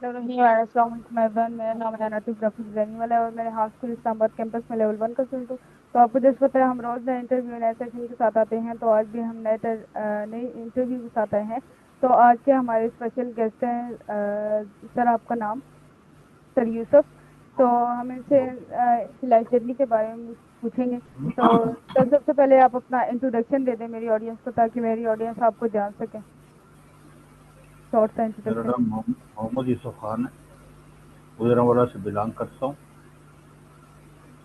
नहीं यार, अस्सलाम वालेकुम एवरीवन। मेरा नाम है नातिक रफीक जैनी वाला है और मेरे हाई स्कूल इस्लामाबाद कैंपस में लेवल 1 का स्टूडेंट हूँ। तो आपको जैसे पता है, हम रोज नए इंटरव्यू नए सेशन के साथ आते हैं। तो आज भी हम नए इंटरव्यू के साथ आए हैं। तो आज के हमारे स्पेशल गेस्ट हैं सर, आपका नाम? सर यूसुफ। तो हम इनसे लाइफ जर्नी के बारे में पूछेंगे। तो सर, सबसे पहले आप अपना इंट्रोडक्शन दे दें मेरी ऑडियंस को, ताकि मेरी ऑडियंस आपको जान सके। शॉर्ट सा मेरा इंट्रोडक्शन। नाम मोहम्मद यूसुफ खान है। गुजरांवाला से बिलोंग करता हूँ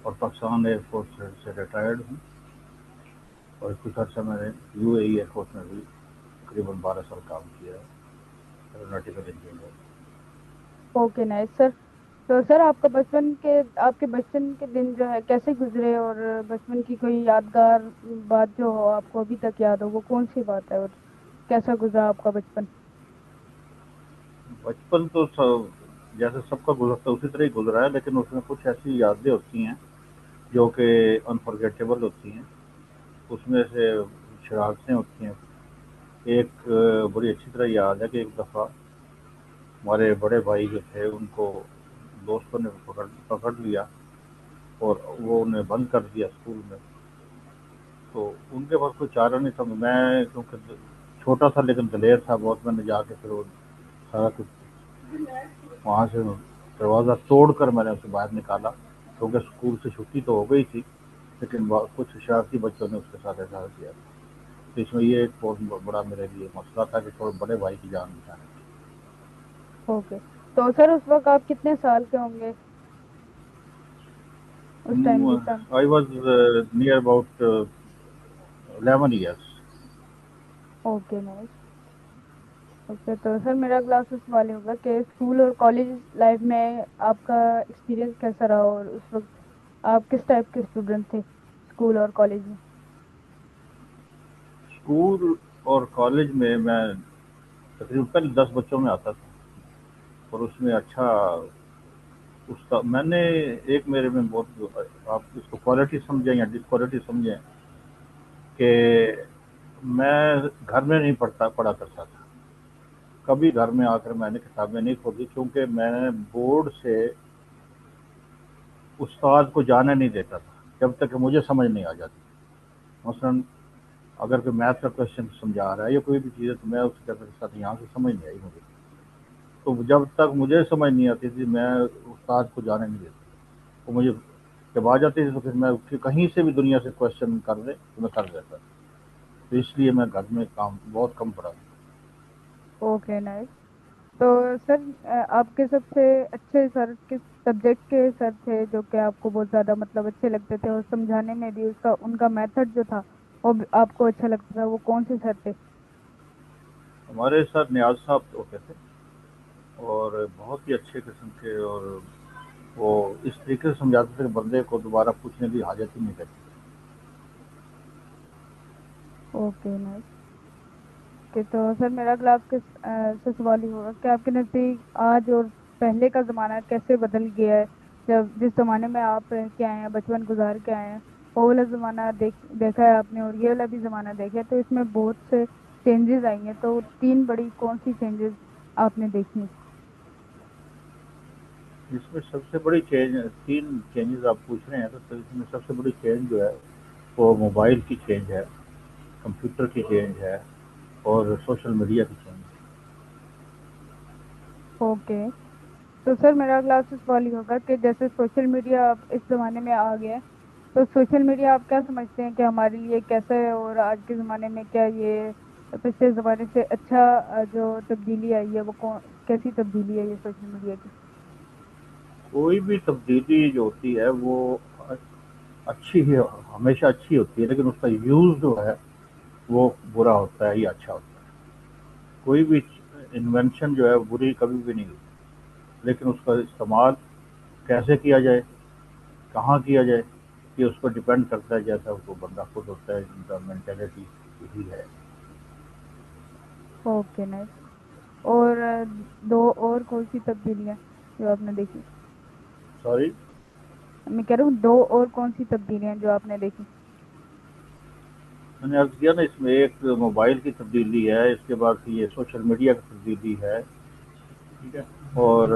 और पाकिस्तान एयरफोर्स से रिटायर्ड हूँ। और कुछ अर्सा मैंने यूएई एयरफोर्स में भी तकरीबन 12 साल काम किया है, aeronautical engineer. Okay, nice sir. तो सर, आपके बचपन के दिन जो है कैसे गुजरे, और बचपन की कोई यादगार बात जो हो, आपको अभी तक याद हो, वो कौन सी बात है, और कैसा गुजरा आपका बचपन? बचपन तो जैसे सबका गुजरता है उसी तरह ही गुजरा है, लेकिन उसमें कुछ ऐसी यादें होती हैं जो कि अनफॉर्गेटेबल होती हैं। उसमें से शरारतें होती हैं। एक बड़ी अच्छी तरह याद है कि एक दफ़ा हमारे बड़े भाई जो थे उनको दोस्तों ने पकड़ पकड़ लिया और वो उन्हें बंद कर दिया स्कूल में। तो उनके पास कोई चारा नहीं था। मैं क्योंकि छोटा था लेकिन दलेर था बहुत, मैंने जाके फिर वो सारा कुछ वहाँ से दरवाज़ा तोड़ कर मैंने उसे बाहर निकाला, क्योंकि स्कूल से छुट्टी तो हो गई थी, लेकिन कुछ शरारती बच्चों ने उसके साथ ऐसा किया। तो इसमें ये एक बहुत बड़ा मेरे लिए मसला था कि थोड़े बड़े भाई की जान बचाने की। ओके। तो सर, उस वक्त आप कितने साल के होंगे, उस टाइम जिस time? I was near about 11 years। Okay, nice. Okay, तो सर मेरा अगला आपसे सवाल ये होगा कि स्कूल और कॉलेज लाइफ में आपका एक्सपीरियंस कैसा रहा, और उस वक्त आप किस टाइप के स्टूडेंट थे स्कूल और कॉलेज में? स्कूल और कॉलेज में मैं तकरीबन पहले 10 बच्चों में आता था, और उसमें अच्छा उसका मैंने एक मेरे में बहुत, आप इसको क्वालिटी समझें या डिसक्वालिटी समझें, कि मैं घर में नहीं पढ़ा करता था। कभी घर में आकर मैंने किताबें नहीं खोली, क्योंकि मैं बोर्ड से उस्ताद को जाने नहीं देता था जब तक कि मुझे समझ नहीं आ जाती। मसलन अगर कोई मैथ का क्वेश्चन समझा रहा है या कोई भी चीज़ है, तो मैं उसके कहता था सर यहाँ से समझ नहीं आई मुझे। तो जब तक मुझे समझ नहीं आती थी मैं उस्ताद को जाने नहीं देता। तो मुझे जब आ जाती थी तो फिर मैं कहीं से भी दुनिया से क्वेश्चन कर दे तो मैं कर देता। तो इसलिए मैं घर में काम बहुत कम पढ़ा। Okay, nice. तो सर, आपके सबसे अच्छे सर किस सब्जेक्ट के सर थे, जो कि आपको बहुत ज्यादा मतलब अच्छे लगते थे, और समझाने में भी उसका उनका मेथड जो था वो भी आपको अच्छा लगता था, वो कौन से सर थे? हमारे सर नियाज साहब होते थे, और बहुत ही अच्छे किस्म के, और वो इस तरीके से समझाते थे कि बंदे को दोबारा पूछने की हाजत ही नहीं रहती। Okay, nice. ओके, तो सर मेरा अगला आपके से सवाल ही होगा कि आपके नज़दीक आज और पहले का जमाना कैसे बदल गया है। जब जिस जमाने में आप रह के आए हैं, बचपन गुजार के आए हैं, वो वाला जमाना देखा है आपने, और ये वाला भी जमाना देखा है, तो इसमें बहुत से चेंजेस आई हैं। तो तीन बड़ी कौन सी चेंजेस आपने देखी? इसमें सबसे बड़ी चेंज, तीन चेंजेस आप पूछ रहे हैं, तो इसमें सबसे बड़ी चेंज जो है वो मोबाइल की चेंज है, कंप्यूटर की चेंज है, और सोशल मीडिया की चेंज है। ओके। तो सर मेरा अगला आपसे सवाल ये होगा कि जैसे सोशल मीडिया अब इस जमाने में आ गया है, तो सोशल मीडिया आप क्या समझते हैं कि हमारे लिए कैसा है, और आज के ज़माने में क्या ये पिछले ज़माने से अच्छा जो तब्दीली आई है, वो कौन कैसी तब्दीली है ये सोशल मीडिया की? कोई भी तब्दीली जो होती है वो अच्छी ही, हमेशा अच्छी होती है, लेकिन उसका यूज़ जो है वो बुरा होता है या अच्छा होता है। कोई भी इन्वेंशन जो है वो बुरी कभी भी नहीं होती, लेकिन उसका इस्तेमाल कैसे किया जाए, कहाँ किया जाए, ये उस पर डिपेंड करता है। जैसा वो बंदा खुद होता है, उनका मेंटेलिटी यही है। Okay, nice. और दो और कौन सी तब्दीलियाँ जो आपने देखी? सॉरी। मैं कह रहा हूँ, दो और कौन सी तब्दीलियाँ जो आपने देखी? मैंने अर्ज किया ना, इसमें एक मोबाइल की तब्दीली है, इसके बाद ये सोशल मीडिया की तब्दीली है, ٹھیک ہے. اور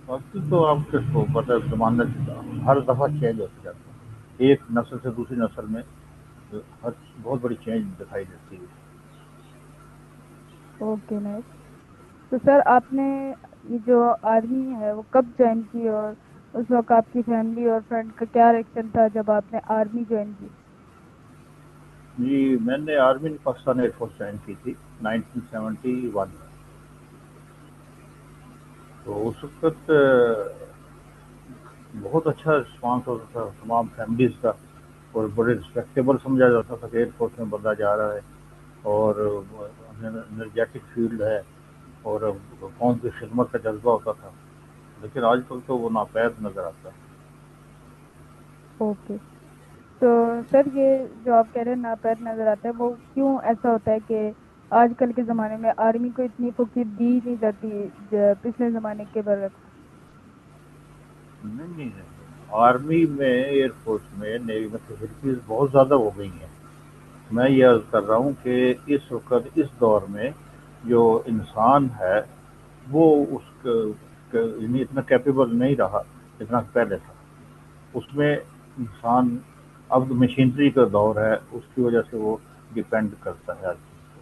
باقی تو آپ کو پتہ ہے زمانہ ہر دفعہ چینج ہوتا جاتا ہے، ایک نسل سے دوسری نسل میں ہر بہت بڑی چینج دکھائی دیتی ہے. Okay nice. تو سر آپ نے یہ جو آرمی ہے وہ کب جوائن کی، اور اس وقت آپ کی فیملی اور فرینڈ کا کیا ریئیکشن تھا جب آپ نے آرمی جوائن کی؟ جی میں نے army Pakistan air force join کی تھی 1971 میں. تو اس وقت بہت اچھا رسپانس ہوتا تھا تمام فیملیز کا، اور بڑے رسپیکٹیبل سمجھا جاتا تھا کہ ایئر فورس میں بندہ جا رہا ہے اور انرجیٹک فیلڈ ہے اور قوم کی خدمت کا جذبہ ہوتا تھا. لیکن آج کل تو وہ ناپید نظر آتا ہے. اوکے. تو سر یہ جو آپ کہہ رہے ہیں ناپید نظر آتا ہے، وہ کیوں ایسا ہوتا ہے کہ آج کل کے زمانے میں آرمی کو اتنی فوقیت دی نہیں جاتی پچھلے زمانے کے برعکس؟ نہیں نہیں نہیں. آرمی میں ایئر فورس میں نیوی میں فیسلٹیز بہت زیادہ ہو گئی ہیں. میں یہ عرض کر رہا ہوں کہ اس وقت اس دور میں جو انسان ہے وہ یعنی اتنا کیپیبل نہیں رہا جتنا پہلے تھا. اس میں انسان اب مشینری کا دور ہے، اس کی وجہ سے وہ ڈپینڈ کرتا ہے ہر چیز کو.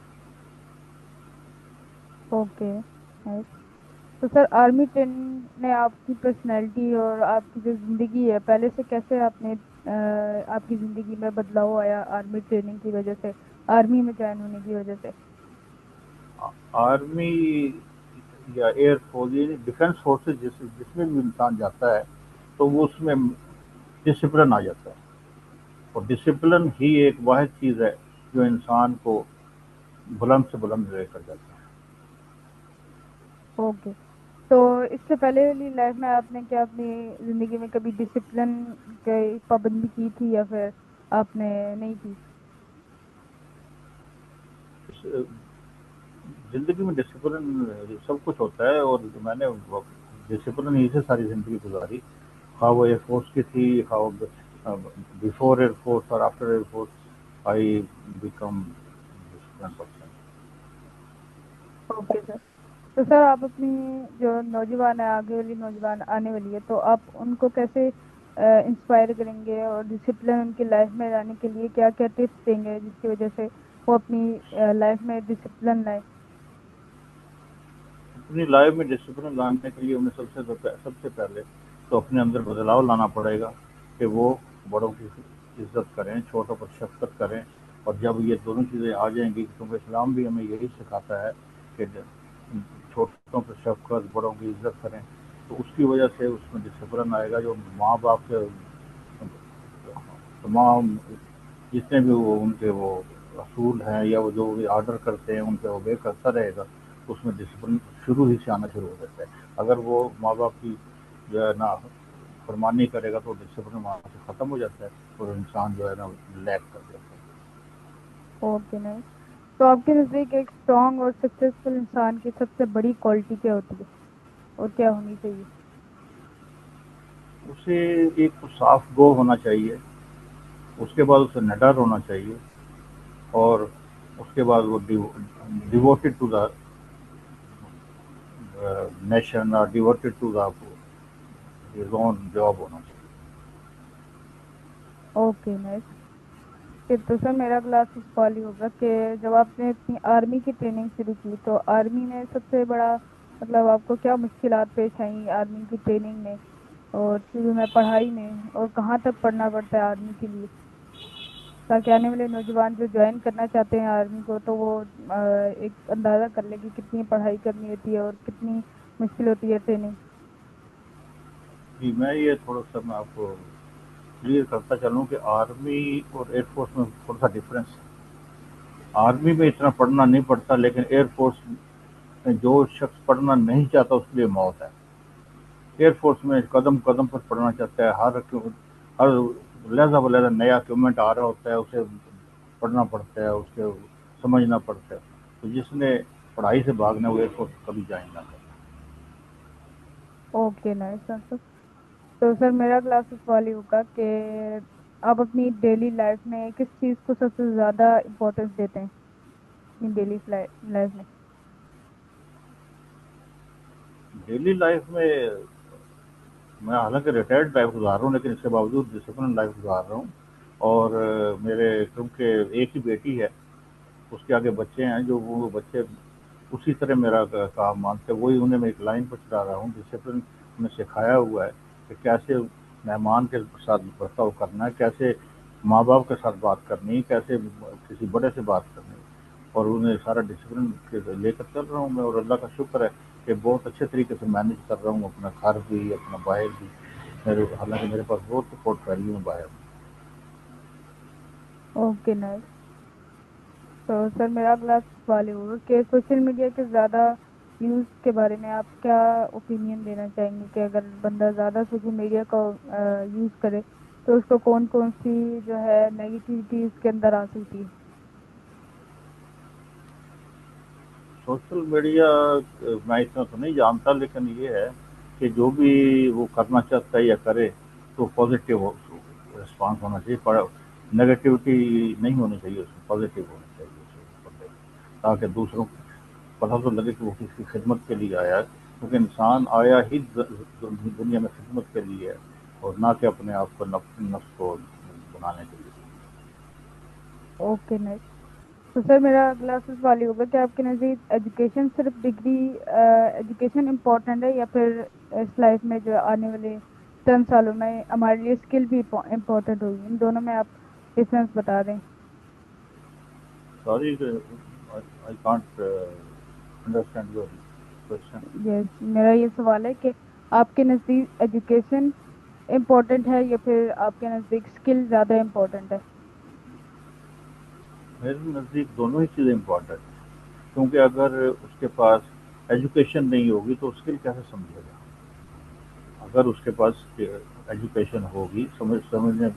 اوکے. تو سر آرمی ٹریننگ نے آپ کی پرسنالٹی اور آپ کی جو زندگی ہے پہلے سے کیسے آپ کی زندگی میں بدلاؤ آیا آرمی ٹریننگ کی وجہ سے، آرمی میں جوائن ہونے کی وجہ سے؟ آرمی یا ایئر فورس یعنی ڈیفینس فورسز جس میں بھی انسان جاتا ہے تو وہ اس میں ڈسپلن آ جاتا ہے. اور ڈسپلن ہی ایک واحد چیز ہے جو انسان کو بلند سے بلند لے کر جاتا ہے. اوکے. تو اس سے پہلے والی لائف میں آپ نے کیا اپنی زندگی میں کبھی ڈسپلن کی پابندی کی تھی یا پھر آپ نے نہیں کی؟ زندگی میں ڈسپلن سب کچھ ہوتا ہے، اور میں نے ڈسپلن ہی سے ساری زندگی گزاری، خواہ وہ ایئر فورس کی تھی، خواہ بفور ایئر فورس اور after air force I become discipline person. Okay sir. تو سر آپ اپنی جو نوجوان ہے، آگے والی نوجوان آنے والی ہے، تو آپ ان کو کیسے انسپائر کریں گے اور ڈسپلن ان کی لائف میں لانے کے لیے کیا کیا ٹپس دیں گے جس کی وجہ سے وہ اپنی لائف میں ڈسپلن لائے؟ اپنی لائف میں ڈسپلن لانے کے لیے انہیں سب سے پہلے تو اپنے اندر بدلاؤ لانا پڑے گا کہ وہ بڑوں کی عزت کریں، چھوٹوں پر شفقت کریں. اور جب یہ دونوں چیزیں آ جائیں گی، کیونکہ اسلام بھی ہمیں یہی سکھاتا ہے کہ چھوٹوں پر شفقت، بڑوں کی عزت کریں، تو اس کی وجہ سے اس میں ڈسپلن آئے گا. جو ماں باپ کے تمام جتنے بھی وہ ان کے وہ اصول ہیں یا وہ جو بھی آرڈر کرتے ہیں ان پہ اوبے کرتا رہے گا، تو اس میں ڈسپلن شروع ہی سے آنا شروع ہو جاتا ہے. اگر وہ ماں باپ کی جو ہے نا فرمانی کرے گا تو ڈسپلن وہاں سے ختم ہو جاتا ہے اور انسان جو ہے نا لیک کر جاتا ہے. اوکے نہیں. تو آپ کے نزدیک ایک اسٹرانگ اور سکسیسفل انسان کی سب سے بڑی کوالٹی کیا ہوتی ہے اور کیا ہونی چاہیے؟ اسے ایک تو صاف گو ہونا چاہیے، اس کے بعد اسے نڈر ہونا چاہیے، اور اس کے بعد وہ ڈیووٹیڈ ٹو دا نیشن اور devoted to the his own job ہونا چاہیے. Okay nice. پھر تو سر میرا کلاس سوال ہی ہوگا کہ جب آپ نے اپنی آرمی کی ٹریننگ شروع کی تو آرمی میں سب سے بڑا مطلب آپ کو کیا مشکلات پیش آئیں آرمی کی ٹریننگ میں اور شروع میں پڑھائی میں، اور کہاں تک پڑھنا پڑتا ہے آرمی کے لیے، تاکہ آنے والے نوجوان جو جوائن کرنا چاہتے ہیں آرمی کو تو وہ ایک اندازہ کر لے کہ کتنی پڑھائی کرنی ہوتی ہے اور کتنی مشکل ہوتی ہے ٹریننگ؟ جی میں یہ تھوڑا سا میں آپ کو کلیئر کرتا چلوں کہ آرمی اور ایئر فورس میں تھوڑا سا ڈفرینس ہے. آرمی میں اتنا پڑھنا نہیں پڑتا، لیکن ایئر فورس میں جو شخص پڑھنا نہیں چاہتا اس کے لیے موت ہے. ایئر فورس میں قدم قدم پر پڑھنا چاہتا ہے، ہر لہذا بلہذا نیا اکوپمنٹ آ رہا ہوتا ہے اسے پڑھنا پڑتا ہے، اس کے سمجھنا پڑتا ہے. تو جس نے پڑھائی سے بھاگنا وہ ایئر فورس کبھی جوائن نہ کرے. اوکے نائس سر. تو سر میرا کلاس سوال ہی ہوگا کہ آپ اپنی ڈیلی لائف میں کس چیز کو سب سے زیادہ امپورٹینس دیتے ہیں اپنی ڈیلی لائف میں؟ डेली लाइफ में मैं हालांकि रिटायर्ड लाइफ गुजार रहा हूँ, लेकिन इसके बावजूद डिसिप्लिन लाइफ गुजार रहा हूँ। और मेरे क्योंकि एक ही बेटी है, उसके आगे बच्चे हैं, जो वो बच्चे उसी तरह मेरा काम मानते हैं, वही उन्हें मैं एक लाइन पर चला रहा हूँ। डिसिप्लिन उन्हें सिखाया हुआ है कि कैसे मेहमान के साथ बर्ताव करना है, कैसे माँ बाप के साथ बात करनी है, कैसे किसी बड़े से बात करनी है, और उन्हें सारा डिसिप्लिन लेकर चल रहा हूँ मैं। और अल्लाह का शुक्र है कि बहुत अच्छे तरीके से मैनेज कर रहा हूँ, अपना घर भी, अपना बाहर भी। मेरे हालांकि मेरे पास बहुत पोर्टफोलियो है बाहर। Okay nice. तो सर मेरा अगला सवाल ये होगा कि सोशल मीडिया के ज़्यादा यूज़ के बारे में आप क्या ओपिनियन देना चाहेंगे कि अगर बंदा ज़्यादा सोशल मीडिया का यूज़ करे तो उसको कौन कौन सी जो है नेगेटिविटी उसके अंदर आ सकती है। सोशल मीडिया मैं इतना तो नहीं जानता, लेकिन ये है कि जो भी वो करना चाहता है या करे तो पॉजिटिव रिस्पॉन्स होना चाहिए, पर नेगेटिविटी नहीं होनी चाहिए, उसमें पॉजिटिव होना चाहिए उसमें, ताकि दूसरों को पता तो लगे कि वो किसकी खिदमत के लिए आया है, क्योंकि इंसान आया ही दुनिया में खिदमत के लिए है, और ना कि अपने आप को नफ्स को बनाने के लिए। Okay nice. तो सर मेरा अगला सवाल ये होगा कि आपके नज़दीक एजुकेशन सिर्फ डिग्री एजुकेशन इम्पोर्टेंट है या फिर इस लाइफ में जो आने वाले 10 सालों में हमारे लिए स्किल भी इम्पोर्टेंट होगी, इन दोनों में आप डिफरेंस बता दें। Sorry, I can't understand your question. Yes, मेरा ये सवाल है कि आपके नज़दीक एजुकेशन इम्पोर्टेंट है या फिर आपके नज़दीक स्किल ज़्यादा इम्पोर्टेंट है। मेरे नज़दीक दोनों ही चीज़ें इम्पोर्टेंट हैं, क्योंकि अगर उसके पास एजुकेशन नहीं होगी तो स्किल कैसे समझेगा। अगर उसके पास एजुकेशन होगी, समझने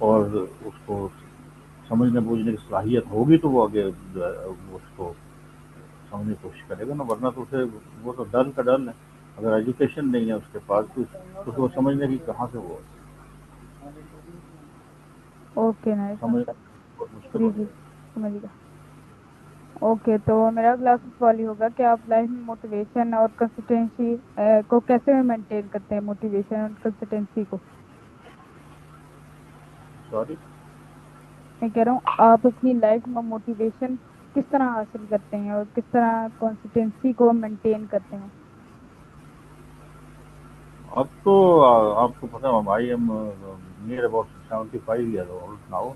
और उसको समझने बूझने की सलाहियत होगी, तो वो आगे जो है वो उसको समझने की कोशिश करेगा ना, वरना तो उसे वो तो डर का डर है। अगर एजुकेशन नहीं है उसके पास तो उसको समझने की कहाँ से वो ओके नाइस समझ आंसर। बहुत मुश्किल जी हो जी जाएगा। समझ गया। ओके, तो मेरा अगला सवाल ये होगा कि आप लाइफ में मोटिवेशन और कंसिस्टेंसी को कैसे मेंटेन करते हैं, मोटिवेशन और कंसिस्टेंसी को। सॉरी। मैं कह रहा हूँ आप अपनी लाइफ में मोटिवेशन किस तरह हासिल करते हैं और किस तरह कंसिस्टेंसी को मेंटेन करते हैं। अब तो आपको पता है I am near about 75 year old now.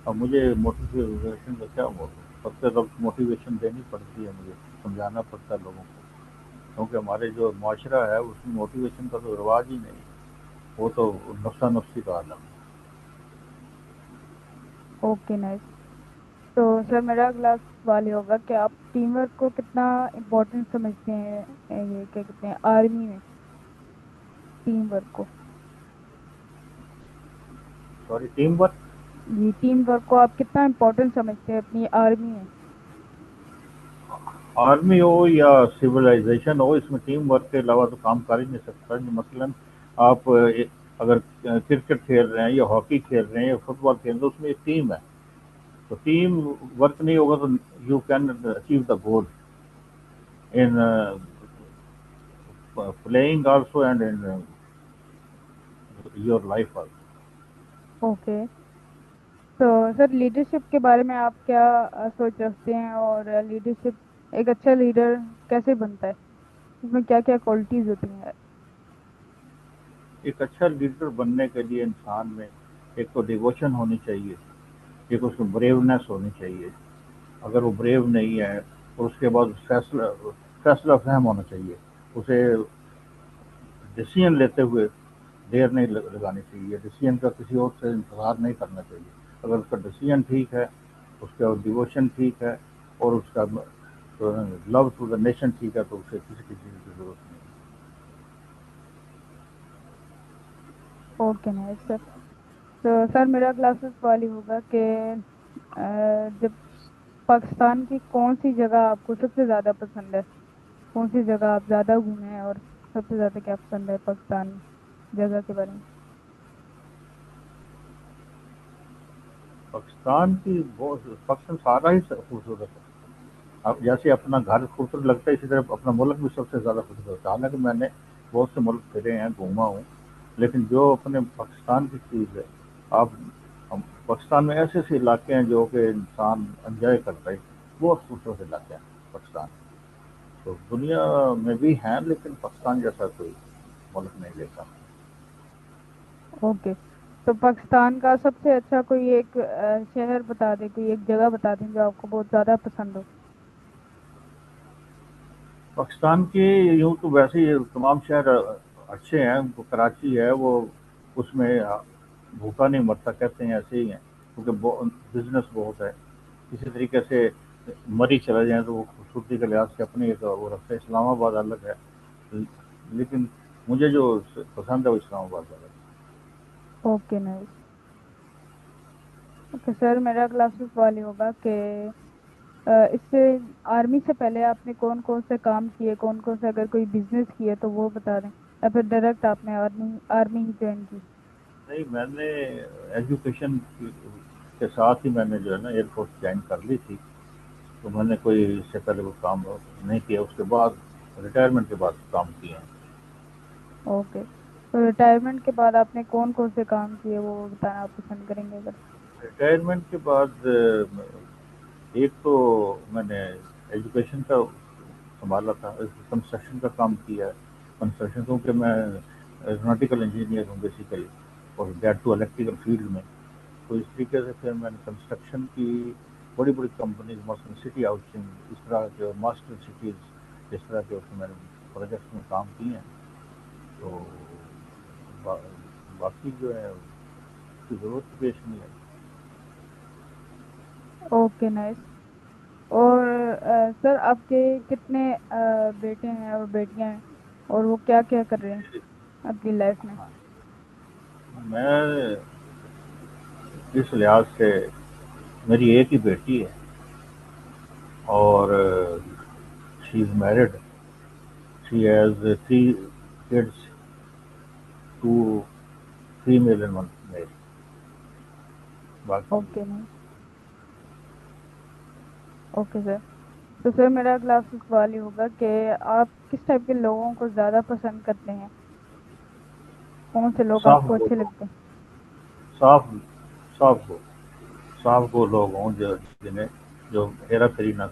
अब मुझे मोटिवेशन का क्या बोलूँ, सबसे ज़्यादा मोटिवेशन देनी पड़ती है मुझे, समझाना पड़ता है लोगों को, क्योंकि हमारे जो माशरा है उसमें मोटिवेशन का तो रिवाज ही नहीं, वो तो नफसा नफसी का आलम है। Okay nice. तो सर मेरा अगला सवाल ये होगा कि आप टीम वर्क को कितना इम्पोर्टेंट समझते हैं, ये क्या कहते हैं आर्मी में टीम वर्क को। Sorry, team work. जी, टीम वर्क को आप कितना इम्पोर्टेंट समझते हैं अपनी आर्मी में। आर्मी हो या सिविलाइजेशन हो, इसमें टीम वर्क के अलावा तो काम कर ही नहीं सकता। मसलन आप अगर क्रिकेट खेल रहे हैं या हॉकी खेल रहे हैं या फुटबॉल खेल रहे हैं, तो उसमें एक टीम है। तो टीम वर्क नहीं होगा तो you can achieve the goal in playing also and in your life also. Okay, तो सर लीडरशिप के बारे में आप क्या सोच रखते हैं और लीडरशिप एक अच्छा लीडर कैसे बनता है, इसमें क्या क्या क्वालिटीज होती हैं। एक अच्छा लीडर बनने के लिए इंसान में एक तो डिवोशन होनी चाहिए, एक उसमें ब्रेवनेस होनी चाहिए। अगर वो ब्रेव नहीं है, और उसके बाद फैसला फैसला फहम होना चाहिए। उसे डिसीजन लेते हुए देर नहीं लगानी चाहिए, डिसीजन का किसी और से इंतज़ार नहीं करना चाहिए। अगर उसका डिसीजन ठीक है, उसका डिवोशन ठीक है, और उसका लव टू द नेशन ठीक है, तो उसे किसी किसी चीज़ की ज़रूरत नहीं है। Okay nice sir. तो सर मेरा क्लास सवाल ही होगा कि जब पाकिस्तान की कौन सी जगह आपको सबसे ज्यादा पसंद है, कौन सी जगह आप ज्यादा घूमे हैं और सबसे ज्यादा क्या पसंद है पाकिस्तान जगह के बारे में। पाकिस्तान की बहुत, पाकिस्तान सारा ही खूबसूरत है। اب جیسے اپنا گھر خوبصورت لگتا ہے اسی طرح اپنا ملک بھی سب سے زیادہ خوبصورت ہوتا ہے، حالانکہ میں نے بہت سے ملک پھرے ہیں، گھوما ہوں، لیکن جو اپنے پاکستان کی چیز ہے، آپ پاکستان میں ایسے ایسے علاقے ہیں جو کہ انسان انجوائے کرتا ہے، بہت خوبصورت علاقے ہیں پاکستان، تو دنیا میں بھی ہیں لیکن پاکستان جیسا کوئی ملک نہیں لیتا۔ اوکے، تو پاکستان کا سب سے اچھا کوئی ایک شہر بتا دیں، کوئی ایک جگہ بتا دیں جو آپ کو بہت زیادہ پسند ہو۔ پاکستان کے یوں تو ویسے ہی تمام شہر اچھے ہیں، کراچی ہے وہ، اس میں بھوکا نہیں مرتا کہتے ہیں، ایسے ہی ہیں کیونکہ بزنس بہت ہے، اسی طریقے سے مری چلا جائیں تو وہ خوبصورتی کے لحاظ سے اپنی ایک وہ رکھتا ہے، اسلام آباد الگ ہے، لیکن مجھے جو پسند ہے وہ اسلام آباد الگ ہے۔ Okay nice. اوکے سر، میرا اگلا سوال یہ ہوگا کہ اس سے آرمی سے پہلے آپ نے کون کون سے کام کیے، کون کون سے اگر کوئی بزنس کیے تو وہ بتا دیں، یا پھر ڈائریکٹ آپ نے آرمی ہی جوائن کی۔ نہیں، میں نے ایجوکیشن کے ساتھ ہی میں نے جو ہے نا ایئر فورس جوائن کر لی تھی، تو میں نے کوئی اس سے پہلے وہ کام نہیں کیا، اس کے بعد ریٹائرمنٹ کے بعد کام کیا ہے۔ اوکے، تو ریٹائرمنٹ کے بعد آپ نے کون کون سے کام کیے وہ بتانا آپ پسند کریں گے اگر؟ ریٹائرمنٹ کے بعد ایک تو میں نے ایجوکیشن کا سنبھالا تھا، کنسٹرکشن کا کام کیا ہے، کنسٹرکشن کیونکہ میں ایروناٹیکل انجینئر ہوں بیسیکلی، اور دیٹ ٹو الیکٹریکل فیلڈ میں، تو اس طریقے سے پھر میں نے کنسٹرکشن کی بڑی بڑی کمپنیز مثلاً سٹی ہاؤسنگ، اس طرح کے ماسٹر سٹیز، اس طرح کے اس میں نے پروجیکٹس میں کام کیے ہیں، تو باقی جو ہے اس کی ضرورت پیش نہیں ہے۔ Okay nice. اور سر آپ کے کتنے بیٹے ہیں اور بیٹیاں ہیں، اور وہ کیا کیا کر رہے ہیں آپ کی لائف میں؟ میں اس لحاظ سے میری ایک ہی بیٹی ہے، اور she is married, she has 3 kids، 2 female and 1 male، باقی اوکے نہیں، اوکے سر۔ تو سر میرا اگلا آپ سے سوال یہ ہوگا کہ آپ کس ٹائپ کے لوگوں کو زیادہ پسند کرتے ہیں، کون سے لوگ آپ صاف کو گو اچھے لوگ، لگتے ہیں؟ صاف صاف گو صاف گو لوگ ہوں، جنہیں جو ہیرا پھیری نہ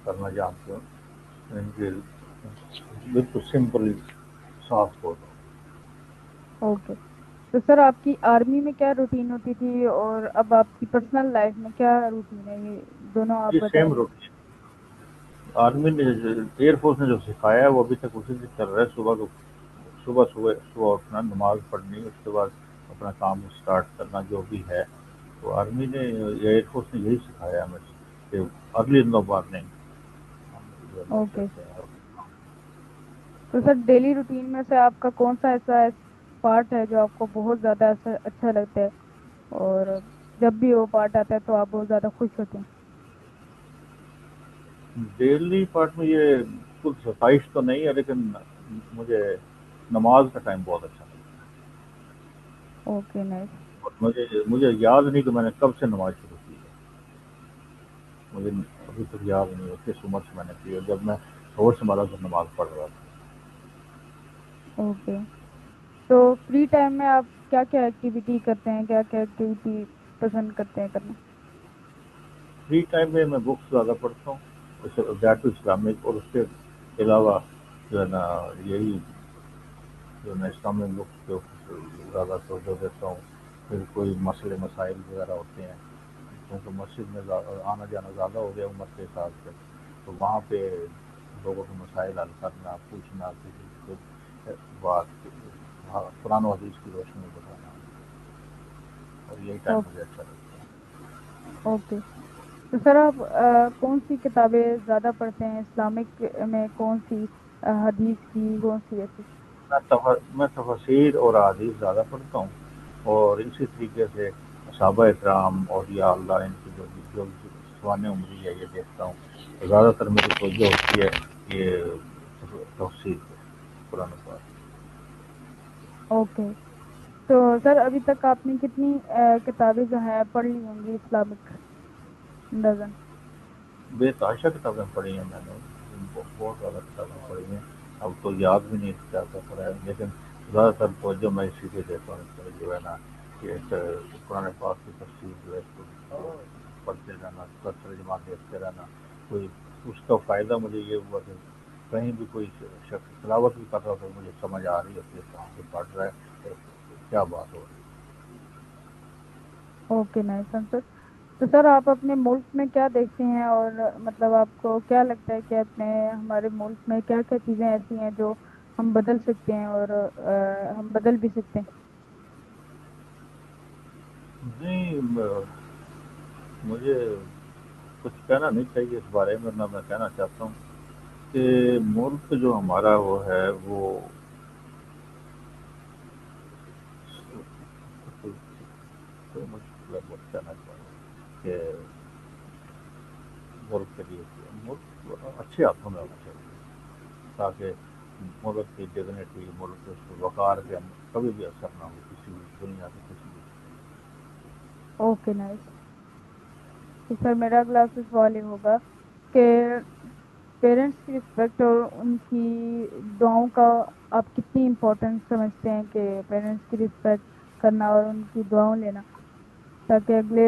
کرنا جانتے ہوں، ان کے بالکل سمپل صاف گو لوگ۔ اوکے، تو سر آپ کی آرمی میں کیا روٹین ہوتی تھی اور اب آپ کی پرسنل لائف میں کیا روٹین ہے، یہ دونوں آپ یہ بتا سیم دیں۔ روٹین آرمی نے ایئر فورس نے جو سکھایا ہے وہ ابھی تک اسی سے چل رہا ہے، صبح اٹھنا، نماز پڑھنی، اس کے بعد اپنا کام اسٹارٹ کرنا جو بھی ہے، تو آرمی نے یا ایئر فورس نے یہی سکھایا ہمیں کہ ارلی ان دا مارننگ جو ہے نا اوکے، چلتے ہیں۔ تو سر ڈیلی روٹین میں سے آپ کا کون سا ایسا پارٹ ہے جو آپ کو بہت زیادہ اچھا لگتا ہے، اور جب بھی وہ پارٹ آتا ہے تو آپ بہت زیادہ خوش ہوتے ہیں؟ ڈیلی پارٹ میں یہ کچھ ستائش تو نہیں ہے، لیکن مجھے نماز کا ٹائم بہت اچھا لگتا ہے، اوکے نائس۔ اور مجھے یاد نہیں کہ میں نے کب سے نماز شروع کی ہے، مجھے ابھی تک یاد نہیں ہے کس عمر سے میں نے کی ہے، جب میں ہوش سنبھالا تو نماز پڑھ رہا تھا۔ اوکے، تو فری ٹائم میں آپ کیا کیا ایکٹیویٹی کرتے ہیں، کیا کیا ایکٹیویٹی پسند کرتے ہیں کرنا؟ فری ٹائم میں بکس زیادہ پڑھتا ہوں، دیٹ ٹو اسلامک، اور اس کے علاوہ جو ہے نا یہی جو ہے نا اسلامک بکس کے اوپر زیادہ توجہ دیتا ہوں، پھر کوئی مسئلے مسائل وغیرہ ہوتے ہیں، کیونکہ مسجد میں آنا جانا زیادہ ہو گیا عمر کے حساب سے، تو وہاں پہ لوگوں کے مسائل حل کرنا، پوچھنا، کسی کو بات قرآن و حدیث کی روشنی میں بتانا، اور یہی ٹائم مجھے اچھا لگتا ہے۔ اوکے، تو سر آپ کون سی کتابیں زیادہ پڑھتے ہیں، اسلامک میں کون سی، حدیث کی کون سی ایسی؟ میں تفسیر اور احادیث زیادہ پڑھتا ہوں، اور اسی طریقے سے صحابہ اکرام اور یا اللہ ان کی جو سوانح عمری ہے یہ دیکھتا ہوں، تو زیادہ تر میری توجہ ہوتی ہے یہ تفسیر پہ، قرآن پاک۔ اوکے، تو سر ابھی تک آپ نے کتنی کتابیں جو ہیں پڑھ لی ہوں گی اسلامک ڈزن؟ बेतहाशा किताबें पढ़ी हैं मैंने, बहुत ज़्यादा किताबें पढ़ी हैं। अब तो याद भी नहीं क्या क्या पढ़ा है, लेकिन ज़्यादातर तवज्जो मैं इसी पे देता हूँ कि जो है ना कि एक कुरान पाक की तफसीर जो है इसको पढ़ते रहना, उसका तर्जुमा देखते रहना। कोई उसका फ़ायदा मुझे ये हुआ कि कहीं भी कोई शख्स तिलावत भी कर रहा हो तो मुझे समझ आ रही होती है कहाँ से पढ़ रहा है, तो क्या बात हो रही ओके नाइस आंसर। तो सर आप अपने मुल्क में क्या देखते हैं, और मतलब आपको क्या लगता है कि अपने हमारे मुल्क में क्या क्या चीज़ें ऐसी हैं जो हम बदल सकते हैं, और हम बदल भी सकते हैं। है। नहीं मुझे कुछ कहना नहीं चाहिए इस बारे में, ना मैं कहना चाहता हूँ कि मुल्क जो हमारा वो है वो तो मतलब वो कहना चाहूँ कि मुल्क के लिए मुल्क अच्छे हाथों में होना चाहिए, ताकि मुल्क की डिग्निटी, मुल्क के वकार के कभी भी असर ना हो किसी भी दुनिया के किसी भी। Okay nice. तो सर मेरा अगला आपसे सवाल ये होगा कि पेरेंट्स की रिस्पेक्ट और उनकी दुआओं का आप कितनी इम्पोर्टेंस समझते हैं, कि पेरेंट्स की रिस्पेक्ट करना और उनकी दुआओं लेना, ताकि अगले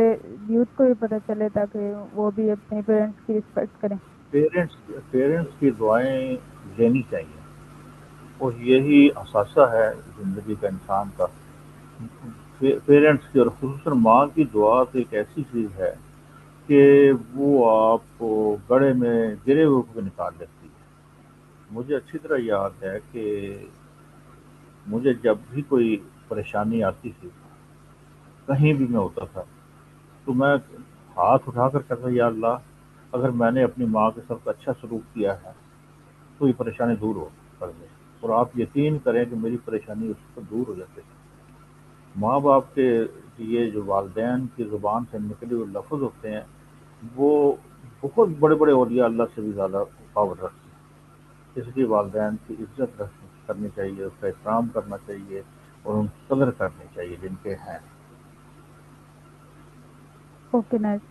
यूथ को भी पता चले, ताकि वो भी अपने पेरेंट्स की रिस्पेक्ट करें। पेरेंट्स पेरेंट्स की दुआएं लेनी चाहिए, और यही असासा है ज़िंदगी का इंसान का। पेरेंट्स की और खुसूसन माँ की दुआ तो एक ऐसी चीज़ है कि वो आपको गड्ढे में गिरे हुए को निकाल लेती है। मुझे अच्छी तरह याद है कि मुझे जब भी कोई परेशानी आती थी, कहीं भी मैं होता था, तो मैं हाथ उठाकर कहता, या अल्लाह, अगर मैंने अपनी माँ के साथ अच्छा सलूक किया है तो ये परेशानी दूर हो कर दे। और आप यकीन करें कि मेरी परेशानी उसको दूर हो जाती थी। माँ बाप के ये जो वालदेन की ज़ुबान से निकले हुए लफ्ज़ होते हैं, वो बहुत बड़े बड़े औलिया अल्लाह से भी ज़्यादा पावर रखते हैं। इसलिए वालदेन की इज्जत करनी चाहिए, उसका एहतराम करना चाहिए, और उनकी कदर करनी चाहिए जिनके हैं। Okay nice.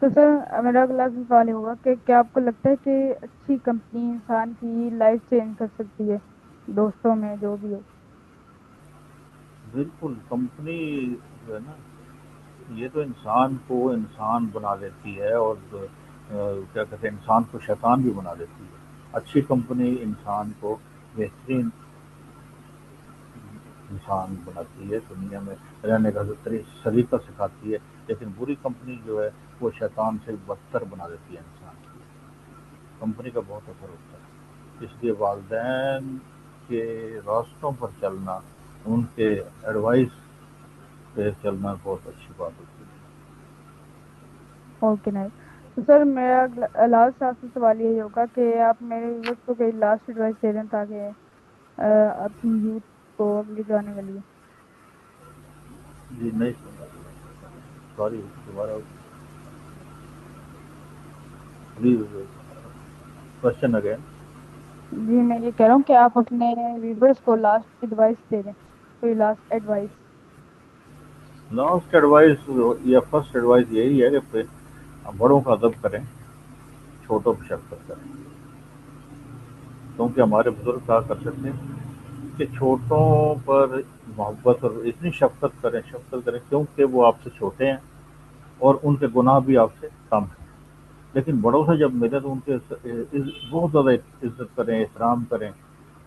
तो सर मेरा अगला सवाल ये होगा कि क्या आपको लगता है कि अच्छी कंपनी इंसान की लाइफ चेंज कर सकती है, दोस्तों में जो भी हो। बिल्कुल, कंपनी जो है ना, ये तो इंसान को इंसान बना देती है, और क्या कहते हैं, इंसान को शैतान भी बना देती है। अच्छी कंपनी इंसान को बेहतरीन इंसान बनाती है, दुनिया में रहने का जो सलीका सिखाती है। लेकिन बुरी कंपनी जो है वो शैतान से बदतर बना देती है इंसान को। कंपनी का बहुत असर होता है, इसलिए वालदैन के रास्तों पर चलना, उनके एडवाइस पे चलना बहुत अच्छी बात होती है। Okay nice. तो सर मेरा लास्ट आपसे सवाल यही होगा कि आप मेरे व्यूअर्स को कोई लास्ट एडवाइस दे दें, ताकि अपनी यूथ को अगली जो आने वाली है। जी नहीं सुना, सॉरी, दोबारा प्लीज क्वेश्चन अगेन। जी मैं ये कह रहा हूँ कि आप अपने व्यूअर्स को लास्ट एडवाइस दे दें, कोई लास्ट एडवाइस। लास्ट एडवाइस या फर्स्ट एडवाइस यही है कि बड़ों का अदब करें, छोटों की शफ़क़त करें। क्योंकि हमारे बुजुर्ग कहा करते थे कि छोटों पर मोहब्बत और इतनी शफ़क़त करें क्योंकि वो आपसे छोटे हैं और उनके गुनाह भी आपसे कम हैं। लेकिन बड़ों से जब मिले तो उनके बहुत ज़्यादा इज़्ज़त करें, एहतराम करें,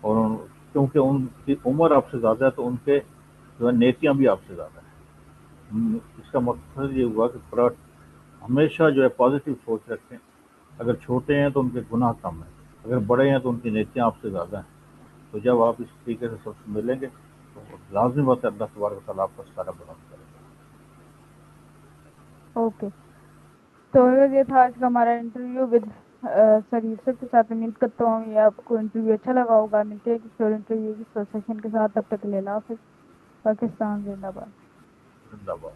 और क्योंकि उनकी उम्र आपसे ज़्यादा है तो उनके जो है नेकियां भी आपसे ज़्यादा है। इसका मकसद ये हुआ कि थोड़ा हमेशा जो है पॉजिटिव सोच रखें। अगर छोटे हैं तो उनके गुनाह कम हैं, अगर बड़े हैं तो उनकी नेकियां आपसे ज़्यादा हैं। तो जब आप इस तरीके से सबसे मिलेंगे तो लाजमी बात है अल्लाह तबारक व तआला आपका सारा बुलंद करेगा। ओके। तो ये था आज का हमारा इंटरव्यू विद सर यूसुफ के साथ। उम्मीद करता हूँ ये आपको इंटरव्यू अच्छा लगा होगा। मिलते हैं किसी और इंटरव्यू की सेशन के साथ, तब तक के लिए अल्लाह हाफिज़। पाकिस्तान जिंदाबाद। जिंदाबाद।